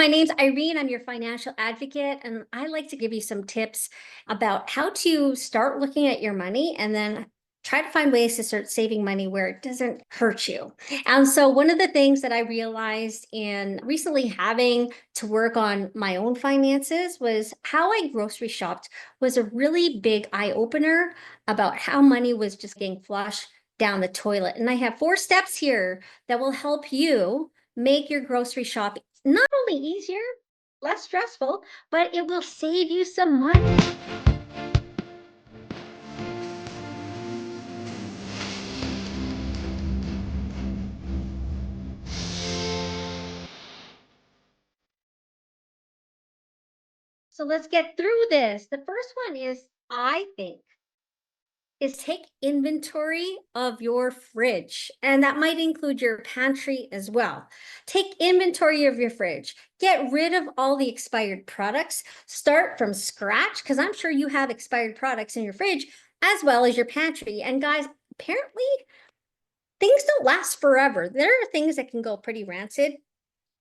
my name's Irene. I'm your financial advocate, and I like to give you some tips about how to start looking at your money and then try to find ways to start saving money where it doesn't hurt you. And so one of the things that I realized in recently having to work on my own finances was how I grocery shopped was a really big eye opener about how money was just getting flushed down the toilet. And I have 4 steps here that will help you make your grocery shop not only easier, less stressful, but it will save you some money. So let's get through this. The first one is, I think, is take inventory of your fridge. And that might include your pantry as well. Take inventory of your fridge. Get rid of all the expired products. Start from scratch, because I'm sure you have expired products in your fridge as well as your pantry. And guys, apparently things don't last forever. There are things that can go pretty rancid.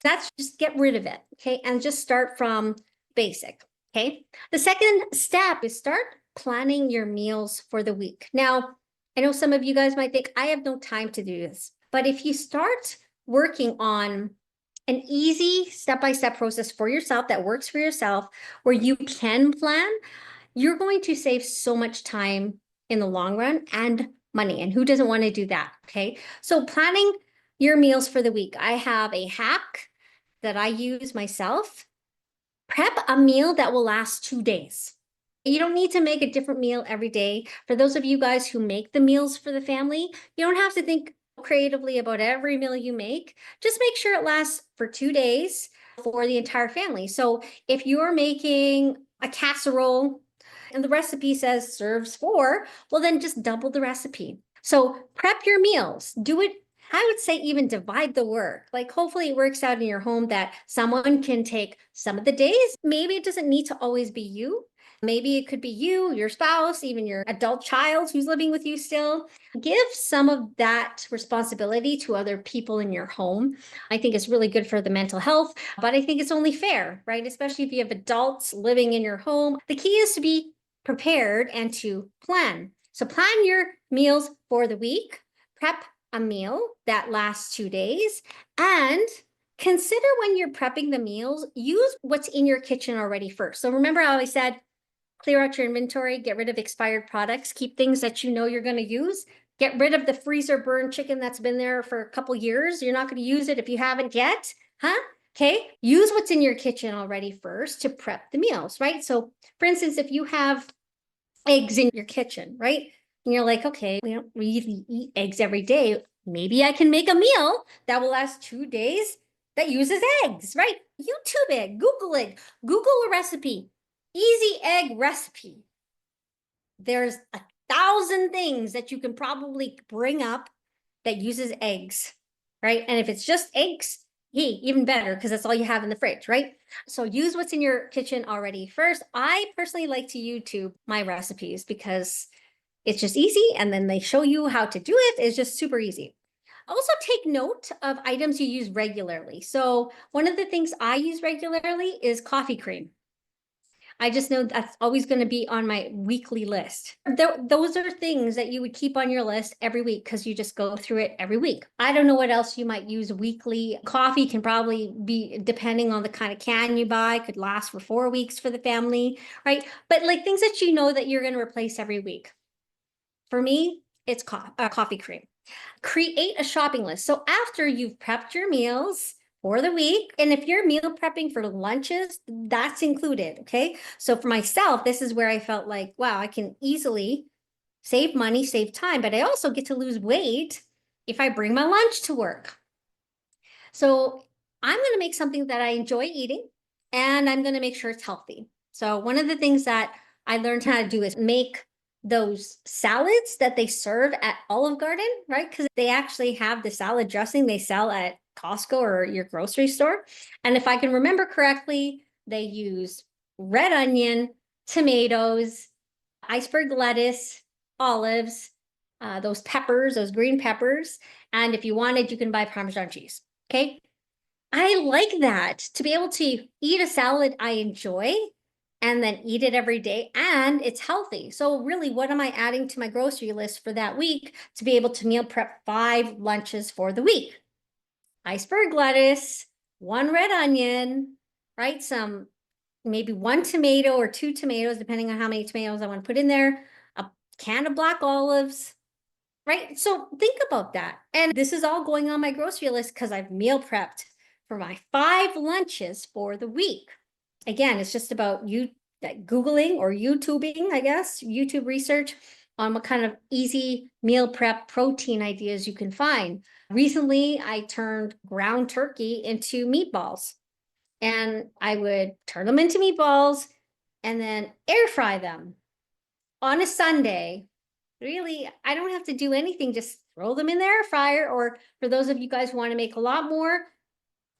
That's just get rid of it, okay? And just start from basic, okay? The second step is start planning your meals for the week. Now, I know some of you guys might think, I have no time to do this. But if you start working on an easy step-by-step process for yourself that works for yourself, where you can plan, you're going to save so much time in the long run and money. And who doesn't want to do that? Okay. So planning your meals for the week. I have a hack that I use myself. Prep a meal that will last 2 days. You don't need to make a different meal every day. For those of you guys who make the meals for the family, you don't have to think creatively about every meal you make. Just make sure it lasts for 2 days for the entire family. So if you're making a casserole and the recipe says serves 4, well, then just double the recipe. So prep your meals. Do it, I would say, even divide the work. Like, hopefully it works out in your home that someone can take some of the days. Maybe it doesn't need to always be you. Maybe it could be you, your spouse, even your adult child who's living with you still. Give some of that responsibility to other people in your home. I think it's really good for the mental health, but I think it's only fair, right? Especially if you have adults living in your home. The key is to be prepared and to plan. So plan your meals for the week, prep a meal that lasts 2 days, and consider when you're prepping the meals, use what's in your kitchen already first. So remember how I said, clear out your inventory, get rid of expired products, keep things that you know you're going to use, get rid of the freezer burned chicken that's been there for a couple years. You're not going to use it if you haven't yet, huh? Okay, use what's in your kitchen already first to prep the meals, right? So for instance, if you have eggs in your kitchen, right? And you're like, okay, we don't really eat eggs every day. Maybe I can make a meal that will last 2 days that uses eggs, right? YouTube it, Google a recipe, easy egg recipe. There's 1,000 things that you can probably bring up that uses eggs, right? And if it's just eggs, hey, even better, because that's all you have in the fridge, right? So use what's in your kitchen already first. I personally like to YouTube my recipes because it's just easy, and then they show you how to do it. It's just super easy. Also take note of items you use regularly. So one of the things I use regularly is coffee cream. I just know that's always going to be on my weekly list. Those are things that you would keep on your list every week because you just go through it every week. I don't know what else you might use weekly. Coffee can probably be, depending on the kind of can you buy, could last for 4 weeks for the family, right? But like things that you know that you're going to replace every week. For me, it's coffee cream. Create a shopping list. So after you've prepped your meals for the week, and if you're meal prepping for lunches, that's included, okay? So for myself, this is where I felt like, wow, I can easily save money, save time, but I also get to lose weight if I bring my lunch to work. So I'm going to make something that I enjoy eating, and I'm going to make sure it's healthy. So one of the things that I learned how to do is make those salads that they serve at Olive Garden, right? Because they actually have the salad dressing they sell at Costco or your grocery store. And if I can remember correctly, they use red onion, tomatoes, iceberg lettuce, olives, those peppers, those green peppers. And if you wanted, you can buy Parmesan cheese. Okay. I like that, to be able to eat a salad I enjoy and then eat it every day, and it's healthy. So really, what am I adding to my grocery list for that week to be able to meal prep 5 lunches for the week? Iceberg lettuce, one red onion, right? Some, maybe one tomato or 2 tomatoes, depending on how many tomatoes I want to put in there, a can of black olives, right? So think about that. And this is all going on my grocery list because I've meal prepped for my 5 lunches for the week. Again, it's just about you Googling or YouTubing, I guess, YouTube research on what kind of easy meal prep protein ideas you can find. Recently, I turned ground turkey into meatballs, and I would turn them into meatballs and then air fry them on a Sunday. Really, I don't have to do anything, just throw them in the air fryer, or for those of you guys who want to make a lot more,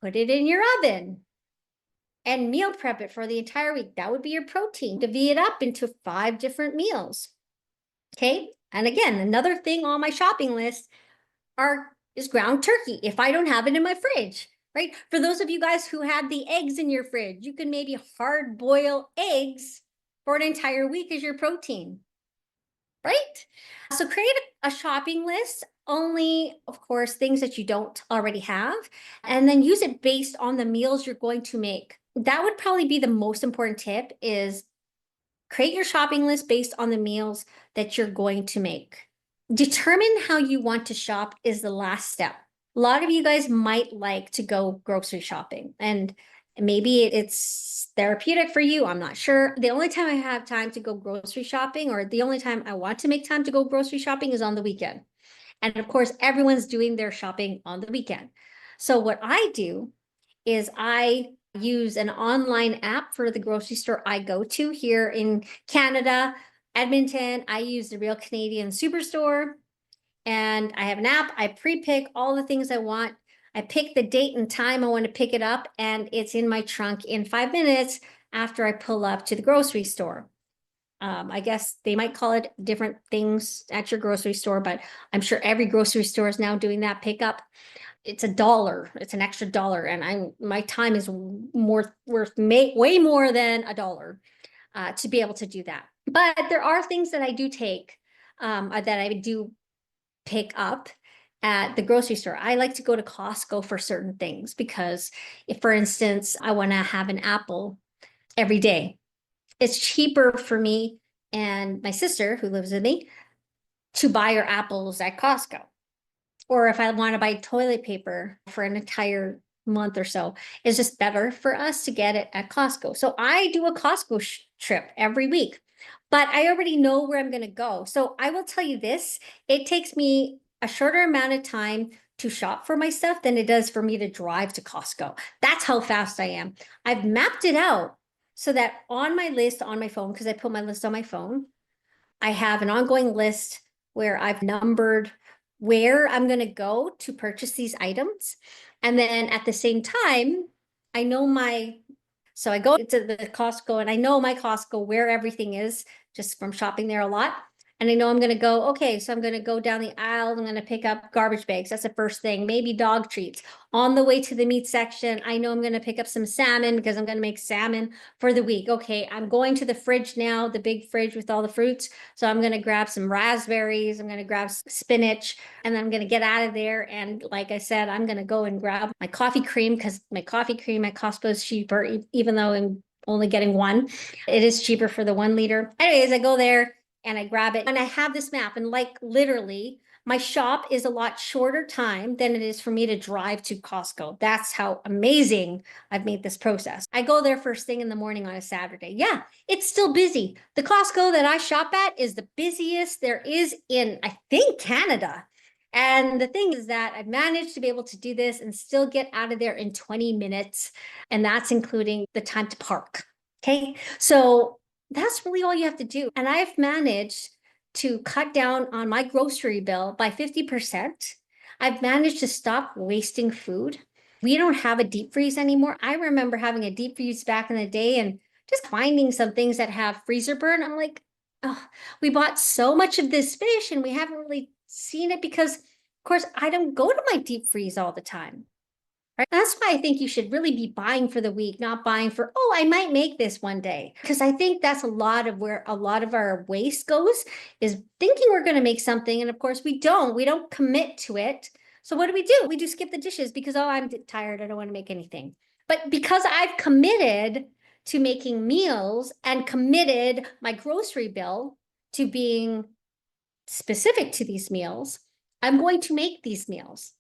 put it in your oven and meal prep it for the entire week. That would be your protein. Divvy it up into 5 different meals. Okay. And again, another thing on my shopping list is ground turkey if I don't have it in my fridge, right? For those of you guys who had the eggs in your fridge, you can maybe hard boil eggs for an entire week as your protein, right? So create a shopping list, only, of course, things that you don't already have, and then use it based on the meals you're going to make. That would probably be the most important tip, is create your shopping list based on the meals that you're going to make. Determine how you want to shop is the last step. A lot of you guys might like to go grocery shopping, and maybe it's therapeutic for you. I'm not sure. The only time I have time to go grocery shopping, or the only time I want to make time to go grocery shopping, is on the weekend. And of course, everyone's doing their shopping on the weekend. So what I do is I use an online app for the grocery store I go to here in Canada, Edmonton. I use the Real Canadian Superstore, and I have an app. I pre-pick all the things I want. I pick the date and time I want to pick it up, and it's in my trunk in 5 minutes after I pull up to the grocery store. I guess they might call it different things at your grocery store, but I'm sure every grocery store is now doing that pickup. It's $1. It's an extra dollar, and my time is worth way more than $1 to be able to do that. But there are things that I do take, that I do pick up at the grocery store. I like to go to Costco for certain things because, if, for instance, I want to have an apple every day, it's cheaper for me and my sister, who lives with me, to buy our apples at Costco. Or if I want to buy toilet paper for an entire month or so, it's just better for us to get it at Costco. So I do a Costco trip every week, but I already know where I'm going to go. So I will tell you this, it takes me a shorter amount of time to shop for my stuff than it does for me to drive to Costco. That's how fast I am. I've mapped it out so that on my list on my phone, because I put my list on my phone, I have an ongoing list where I've numbered where I'm going to go to purchase these items. And then at the same time, I know so I go to the Costco and I know my Costco where everything is just from shopping there a lot. And I know I'm going to go, okay, so I'm going to go down the aisle. I'm going to pick up garbage bags. That's the first thing. Maybe dog treats. On the way to the meat section, I know I'm going to pick up some salmon because I'm going to make salmon for the week. Okay, I'm going to the fridge now, the big fridge with all the fruits. So I'm going to grab some raspberries. I'm going to grab spinach, and then I'm going to get out of there. And like I said, I'm going to go and grab my coffee cream, because my coffee cream at Costco is cheaper, even though I'm only getting one. It is cheaper for the 1 liter. Anyways, I go there and I grab it, and I have this map, and like literally my shop is a lot shorter time than it is for me to drive to Costco. That's how amazing I've made this process. I go there first thing in the morning on a Saturday. Yeah, it's still busy. The Costco that I shop at is the busiest there is in, I think, Canada. And the thing is that I've managed to be able to do this and still get out of there in 20 minutes. And that's including the time to park. Okay. So that's really all you have to do. And I've managed to cut down on my grocery bill by 50%. I've managed to stop wasting food. We don't have a deep freeze anymore. I remember having a deep freeze back in the day and just finding some things that have freezer burn. I'm like, oh, we bought so much of this fish and we haven't really seen it because, of course, I don't go to my deep freeze all the time. Right? That's why I think you should really be buying for the week, not buying for, oh, I might make this one day. Because I think that's a lot of where a lot of our waste goes, is thinking we're going to make something. And of course, we don't. We don't commit to it. So what do? We do skip the dishes because, oh, I'm tired. I don't want to make anything. But because I've committed to making meals and committed my grocery bill to being specific to these meals, I'm going to make these meals.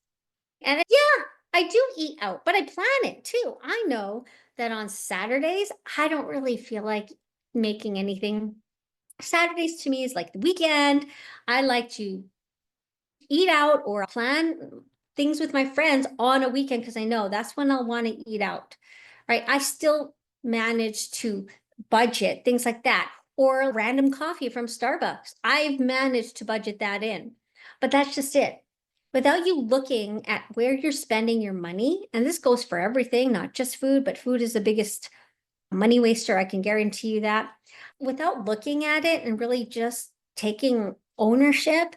And yeah, I do eat out, but I plan it too. I know that on Saturdays, I don't really feel like making anything. Saturdays to me is like the weekend. I like to eat out or plan things with my friends on a weekend because I know that's when I'll want to eat out, right? I still manage to budget things like that, or a random coffee from Starbucks. I've managed to budget that in, but that's just it. Without you looking at where you're spending your money, and this goes for everything, not just food, but food is the biggest money waster, I can guarantee you that. Without looking at it and really just taking ownership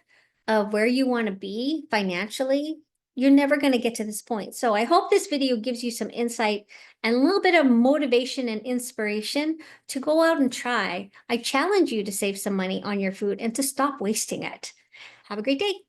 of where you want to be financially, you're never going to get to this point. So I hope this video gives you some insight and a little bit of motivation and inspiration to go out and try. I challenge you to save some money on your food and to stop wasting it. Have a great day.